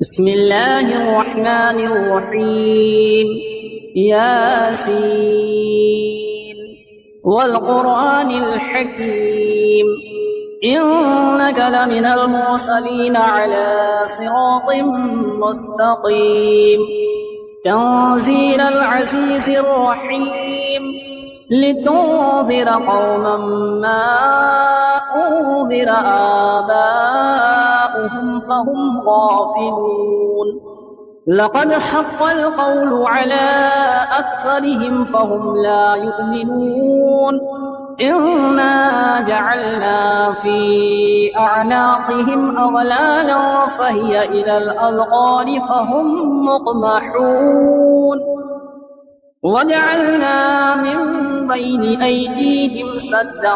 بسم الله الرحمن الرحيم. ياسين والقرآن الحكيم إنك لمن المرسلين على صراط مستقيم تنزيل العزيز الرحيم لتنذر قوما ما أنذر آباؤهم فهم غافلون لقد حق القول على أكثرهم فهم لا يؤمنون إنا جعلنا في أعناقهم أغلالا فهي إلى الأذقان فهم مقمحون وجعلنا من بين أيديهم سدا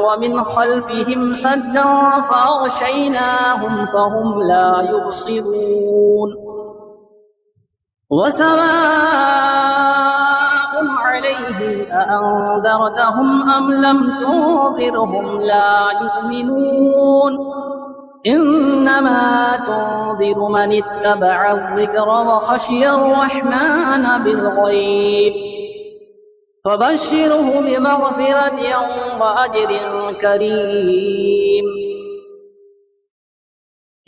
ومن خلفهم سدا فأغشيناهم فهم لا يبصرون وسواء عليهم أأنذرتهم أم لم تنذرهم لا يؤمنون إنما تنذر من اتبع الذكر وخشي الرحمن بالغيب فبشره بمغفرة وأجر كريم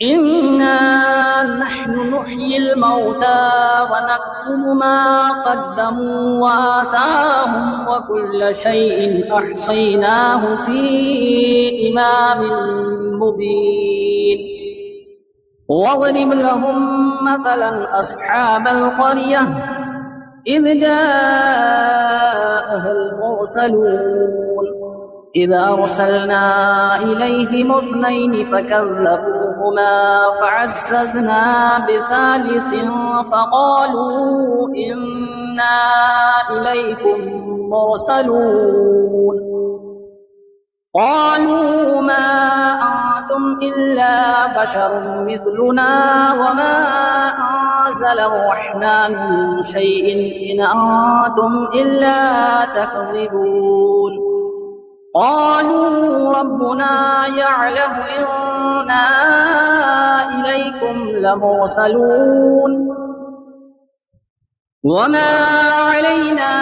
إنا نحن نحيي الموتى ونكتب ما قدموا وآثارهم وكل شيء أحصيناه في إمام مبين واضرب لهم مثلا أصحاب القرية إذ جاءها المرسلون إذ أرسلنا إليهم اثنين فكذبوهما فعززنا بثالث فقالوا إنا إليكم مرسلون قالوا ما أنتم إلا بشر مثلنا وما أنزل الرحمن من شيء إن أنتم إلا تكذبون قالوا ربنا يعلم إنا إليكم لمرسلون وما علينا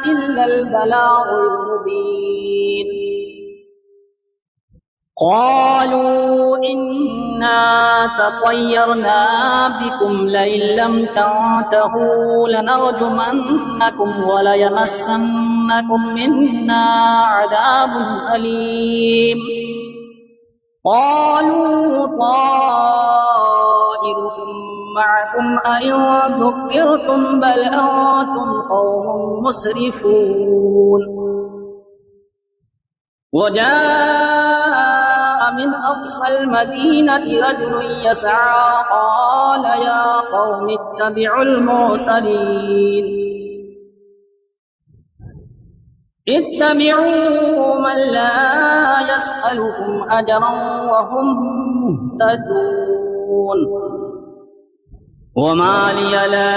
إلا البلاغ المبين قالوا إنا تطيرنا بكم لئن لم تنتهوا لنرجمنكم وليمسنكم منا عذاب أليم قالوا طائركم معكم أئن ذكرتم بل أنتم قوم مسرفون وجاء من أقصى المدينة رجل يسعى قال يا قوم اتبعوا المرسلين اتبعوا من لا يسألكم أجرا وهم مهتدون وما لي لا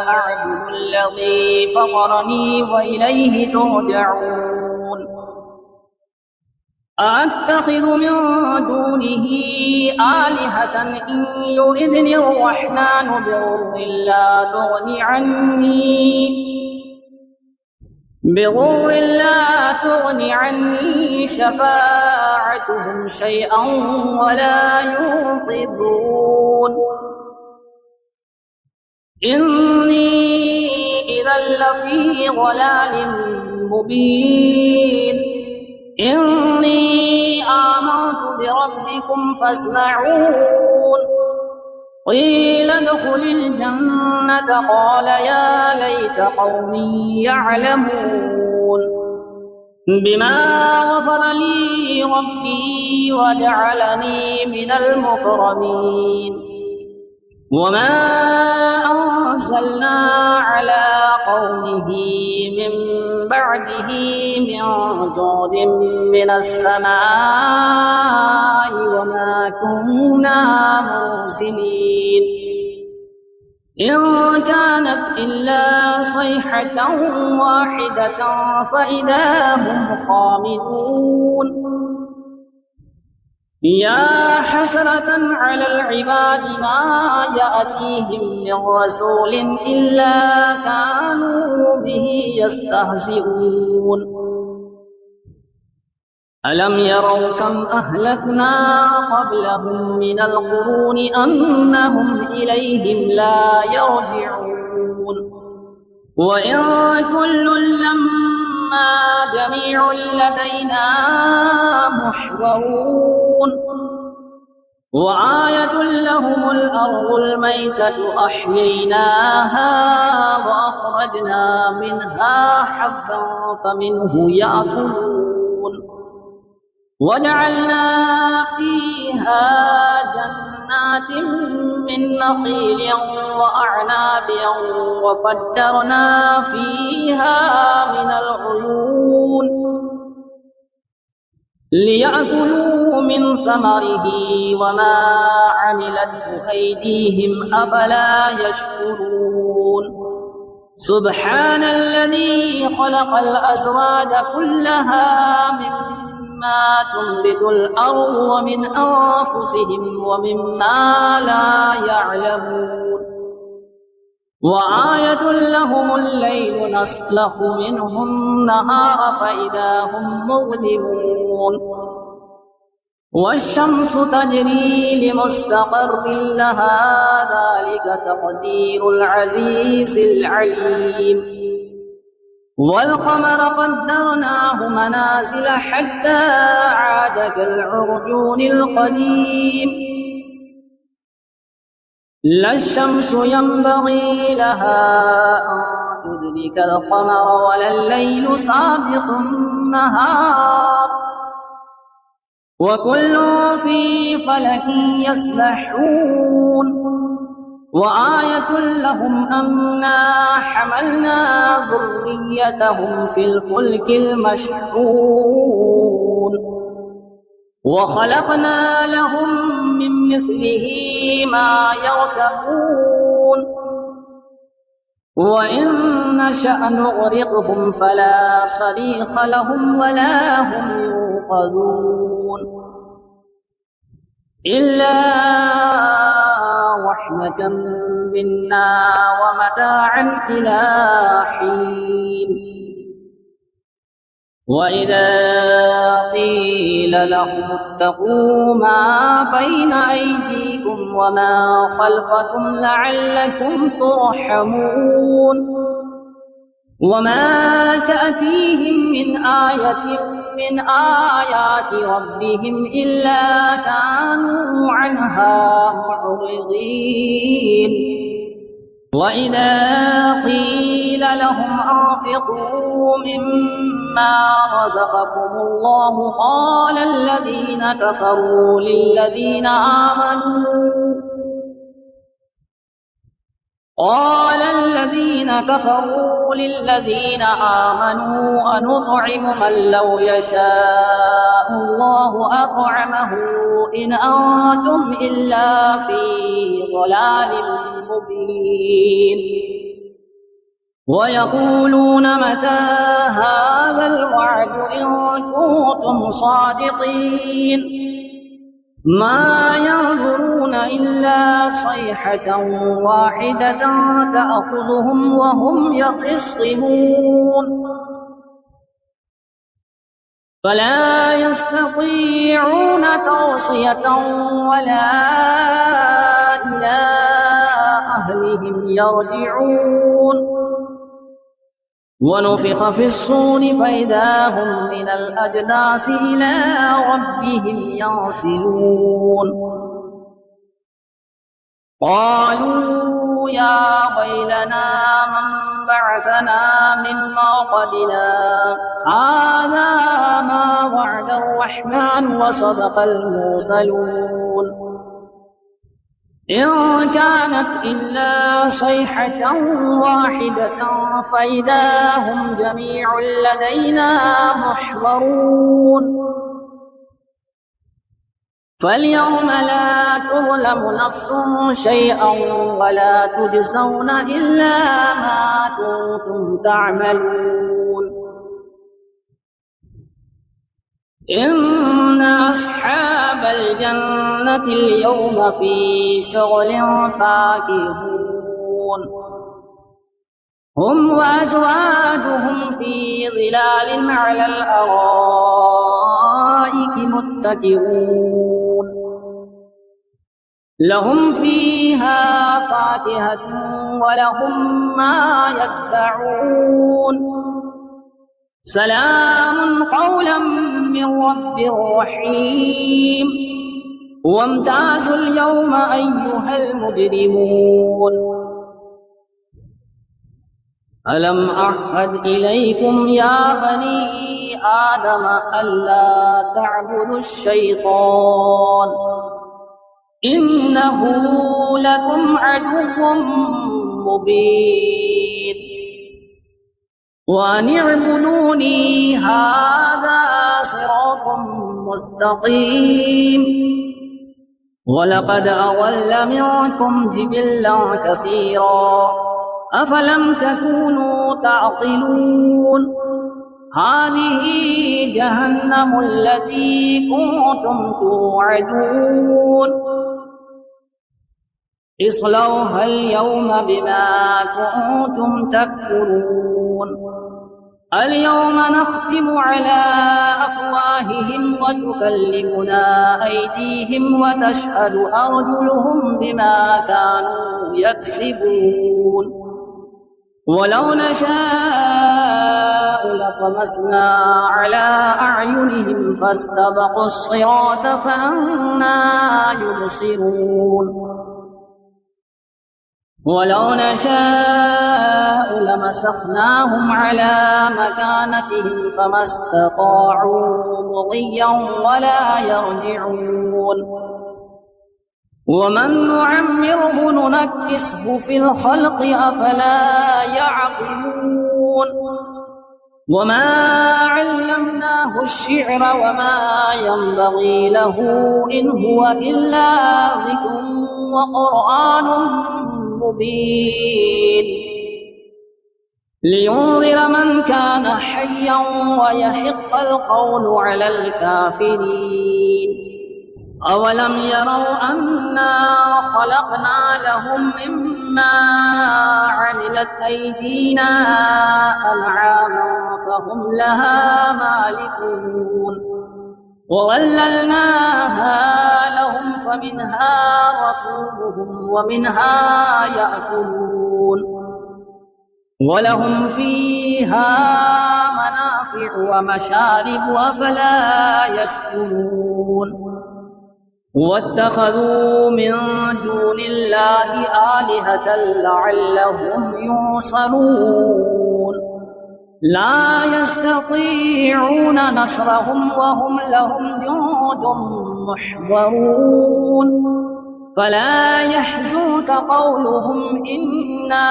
أعبد الذي فطرني وإليه ترجعون أأتخذ من دونه آلهة إن يردني الرحمن بضر لا تغني عني شفاعتهم شيئا ولا ينقذون إني إذا لفي ضلال مبين إني آمنت بربكم فاسمعون قيل ادخل الجنة قال يا ليت قومي يعلمون بما غفر لي ربي وجعلني من المكرمين وما أنزلنا على قومه من بعده من جود من السماء وما كنا منزلين إن كانت إلا صيحة واحدة فإذا هم خامدون يا حسرة على العباد ما يأتيهم من رسول إلا كانوا به يستهزئون ألم يروا كم أهلكنا قبلهم من القرون أنهم إليهم لا يرجعون وإن كل لما جميع لدينا محضرون وآية لهم الأرض الميتة أحييناها وأخرجنا منها حبا فمنه يأكلون وجعلنا فيها جنات من نخيل وأعناب وفجرنا فيها من العيون ليأكلوا من ثمره وما عملته أيديهم أفلا يشكرون سبحان الذي خلق الأزواج كلها مما تنبت الأرض ومن أنفسهم ومما لا يعلمون وآية لهم الليل نسلخ منه النهار فإذا هم مظلمون والشمس تجري لمستقر لها ذلك تقدير العزيز العليم والقمر قدرناه منازل حتى عاد كالعرجون القديم لا الشمس ينبغي لها أن تدرك القمر ولا الليل سابق النهار وكل في فلك يسبحون وآية لهم أنا حملنا ذريتهم في الفلك المشحون وخلقنا لهم من مثله ما يركبون وإن نشأ نغرقهم فلا صريخ لهم ولا هم ينقذون إلا رحمة منا ومتاعا إلى حين وإذا قيل لهم اتقوا ما بين أيديكم وما خلفكم لعلكم ترحمون وما تأتيهم من آية من آيات ربهم إلا كانوا عنها معرضين وإذا قيل لهم أنفقوا مما رزقكم الله قال الذين كفروا للذين آمنوا أنطعم من لو يشاء الله أطعمه إن أنتم إلا في ضلال مبين ويقولون متى هذا الوعد إن كنتم صادقين ما ينظرون إلا صيحة واحدة تأخذهم وهم يخصمون فلا يستطيعون توصية ولا إلى أهلهم يرجعون ونفخ في الصور فإذا هم من الأجداث إلى ربهم ينسلون قالوا يا ويلنا من بعثنا من مرقدنا هذا ما وعد الرحمن وصدق المرسلون إن كانت إلا صيحة واحدة فإذا هم جميع لدينا محضرون فاليوم لا تظلم نفس شيئا ولا تجزون إلا ما كنتم تعملون إن أصحاب الجنة اليوم في شغل فاكهون هم وأزواجهم في ظلال على الأرائك متكئون لهم فيها فاكهة ولهم ما يدعون سلام قولا من رب رحيم وامتازوا اليوم أيها المجرمون ألم أعهد إليكم يا بني آدم ألا تعبدوا الشيطان إنه لكم عدو مبين وأن اعبدوني هذا صراط مستقيم ولقد أضل منكم جبلا كثيرا أفلم تكونوا تعقلون هذه جهنم التي كنتم توعدون اصلوها اليوم بما كنتم تكفرون اليوم نختم على أفواههم وتكلمنا أيديهم وتشهد أرجلهم بما كانوا يكسبون ولو نشاء لطمسنا على أعينهم فاستبقوا الصراط فأنى يبصرون ولو نشاء لمسخناهم على مكانتهم فما استطاعوا مضيا ولا يرجعون ومن نعمره ننكسه في الخلق أفلا يعقلون وما علمناه الشعر وما ينبغي له إن هو إلا ذكر وقرآن مبين لينذر من كان حيا ويحق القول على الكافرين أولم يروا أنا خلقنا لهم مما عملت أيدينا أنعاما فهم لها مالكون وظللناها لهم فمنها ركوبهم ومنها يأكلون ولهم فيها منافع ومشارب أفلا يشكرون واتخذوا من دون الله آلهة لعلهم ينصرون لا يستطيعون نصرهم وهم لهم جند محضرون فلا يحزنك قولهم إنا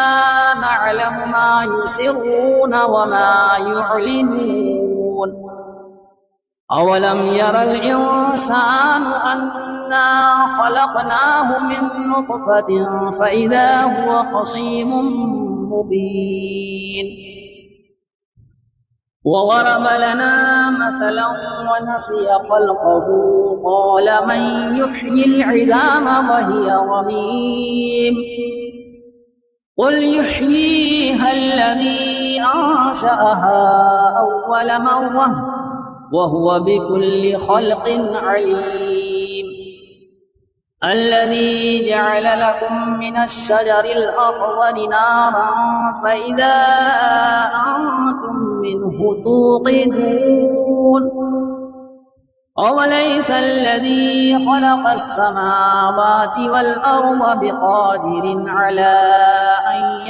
نعلم ما يسرون وما يعلنون أولم ير الإنسان أنا خلقناه من نطفة فإذا هو خصيم مبين وضرب لنا مثلا ونسي خلقه قال من يحيي العظام وهي رميم قل يحييها الذي أنشأها أول مرة وهو بكل خلق عليم الذي جعل لكم من الشجر الأخضر نارا فإذا أنتم منه توقدون أوليس الذي خلق السماوات والأرض بقادر على أن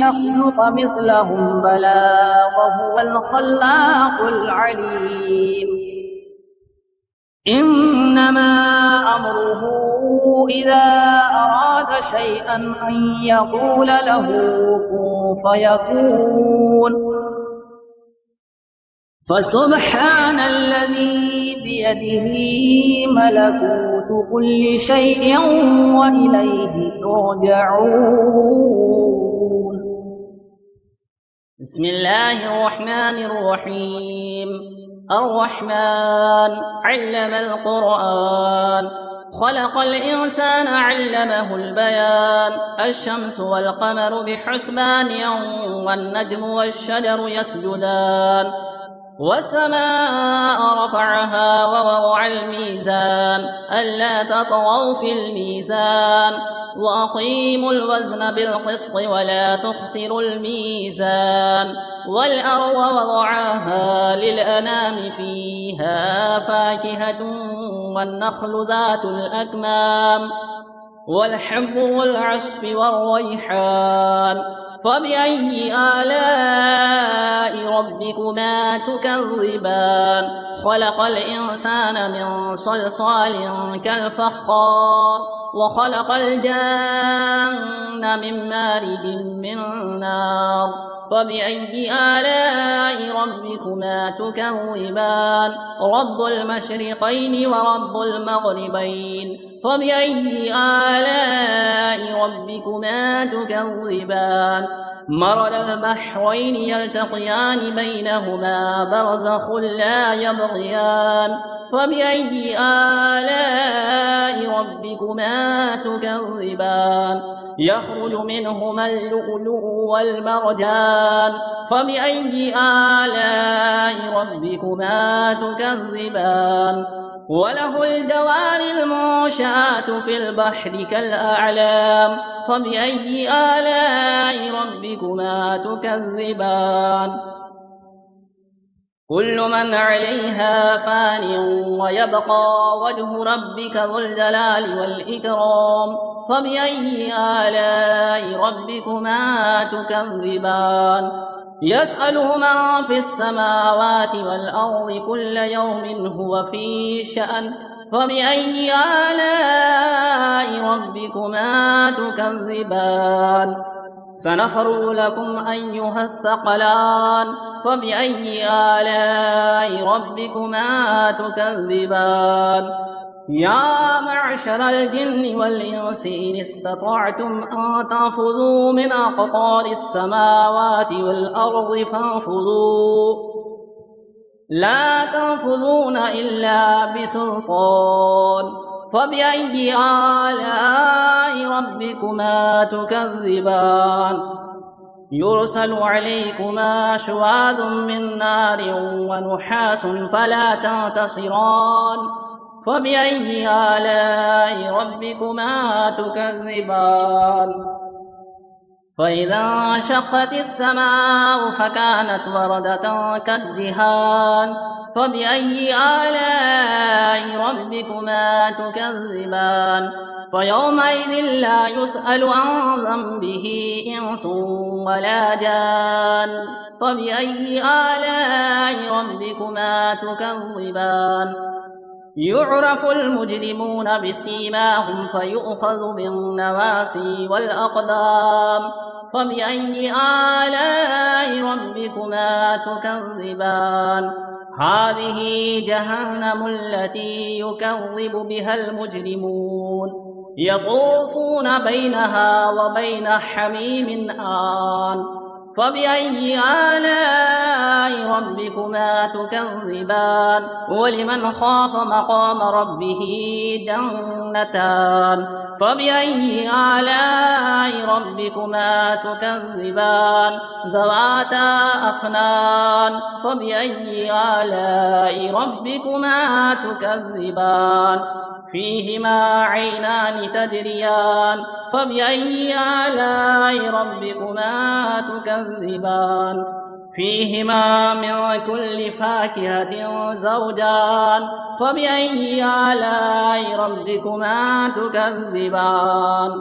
يخلق مثلهم بلى وهو الخلاق العليم إنما أمره إذا أراد شيئا أن يقول له كن فيكون فسبحان الذي بيده ملكوت كل شيء وإليه ترجعون بسم الله الرحمن الرحيم. الرحمن علم القرآن، خلق الإنسان علمه البيان. الشمس والقمر بحسبان والنجم والشجر يسجدان، والسماء رفعها ووضع الميزان ألا تطغوا في الميزان وأقيموا الوزن بالقسط ولا تخسروا الميزان. والأرض وضعها للأنام فيها فاكهة والنخل ذات الأكمام والحب والعصف والريحان. فبأي آلاء ربكما تكذبان؟ خلق الإنسان من صلصال كالفخار، وخلق الجن من مارج من نار. فبأي آلاء ربكما تكذبان؟ رب المشرقين ورب المغربين. فبأي آلاء ربكما تكذبان؟ مرج البحرين يلتقيان بينهما برزخ لا يبغيان. فبأي آلاء ربكما تكذبان؟ يخرج منهما اللؤلؤ والمرجان. فبأي آلاء ربكما تكذبان؟ وله الجوار المنشآت في البحر كالأعلام. فبأي آلاء ربكما تكذبان؟ كل من عليها فان ويبقى وجه ربك ذو الجلال والإكرام. فبأي آلاء ربكما تكذبان؟ يسأله من في السماوات والأرض كل يوم هو في شأن. فبأي آلاء ربكما تكذبان؟ سنفرغ لكم أيها الثقلان. فبأي آلاء ربكما تكذبان؟ يا معشر الجن والإنس إن استطعتم أن تنفذوا من أقطار السماوات والأرض فانفذوا، لا تنفذون إلا بسلطان. فبأي آلاء ربكما تكذبان؟ يرسل عليكما شواظ من نار ونحاس فلا تنتصران. فبأي آلاء ربكما تكذبان؟ فإذا انشقت السماء فكانت وردة كالدهان. فبأي آلاء ربكما تكذبان؟ فيومئذ لا يسأل عن ذنبه إنس ولا جان. فبأي آلاء ربكما تكذبان؟ يعرف المجرمون بسيماهم فيؤخذ بالنواصي والأقدام. فبأي آلاء ربكما تكذبان؟ هذه جهنم التي يكذب بها المجرمون، يطوفون بينها وبين حميم آن. فبأي آلاء ربكما تكذبان؟ ولمن خاف مقام ربه جنتان. فبأي آلاء ربكما تكذبان؟ ذواتا أفنان. فبأي آلاء ربكما تكذبان؟ فيهما عينان تجريان. فبأي آلاء ربكما تكذبان؟ فيهما من كل فاكهة زوجان. فبأي آلاء ربكما تكذبان؟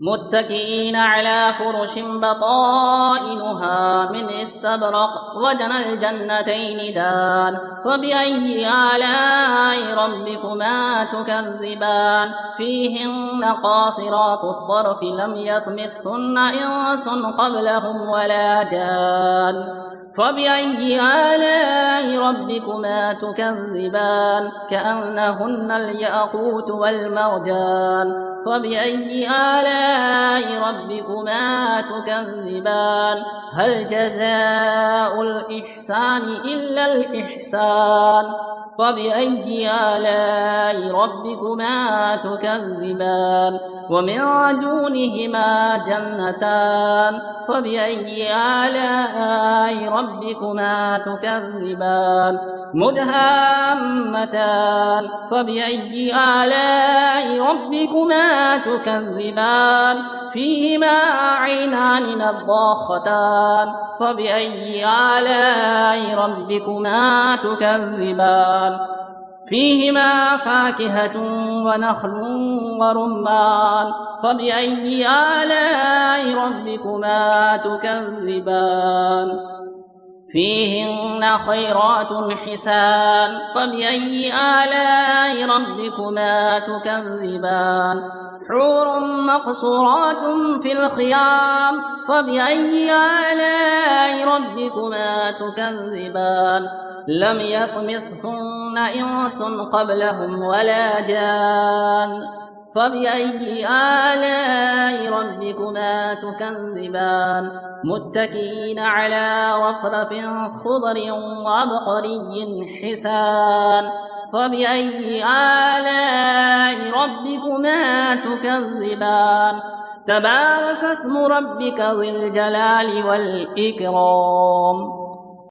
متكئين على فرش بطائنها من استبرق وجنى الجنتين دان. فبأي آلاء ربكما تكذبان؟ فيهن قاصرات الطرف لم يطمثهن إنس قبلهم ولا جان. فبأي آلاء ربكما تكذبان كأنهن الياقوت والمرجان فبأي آلاء ربكما تكذبان هل جزاء الإحسان إلا الإحسان فبأي آلاء ربكما تكذبان ومن دونهما جنتان فبأي آلاء ربكما تكذبان مدهامتان فبأي آلاء ربكما تكذبان فيهما عينان نضاختان فبأي آلاء ربكما تكذبان فيهما فاكهة ونخل ورمان فبأي آلاء ربكما تكذبان فيهن خيرات حسان فبأي آلاء ربكما تكذبان حور مقصورات في الخيام فبأي آلاء ربكما تكذبان لم يطمثهن إنس قبلهم ولا جان فبأي آلاء ربكما تكذبان متكئين على رفرف خضر وعبقري حسان فبأي آلاء ربكما تكذبان تبارك اسم ربك ذي الجلال والإكرام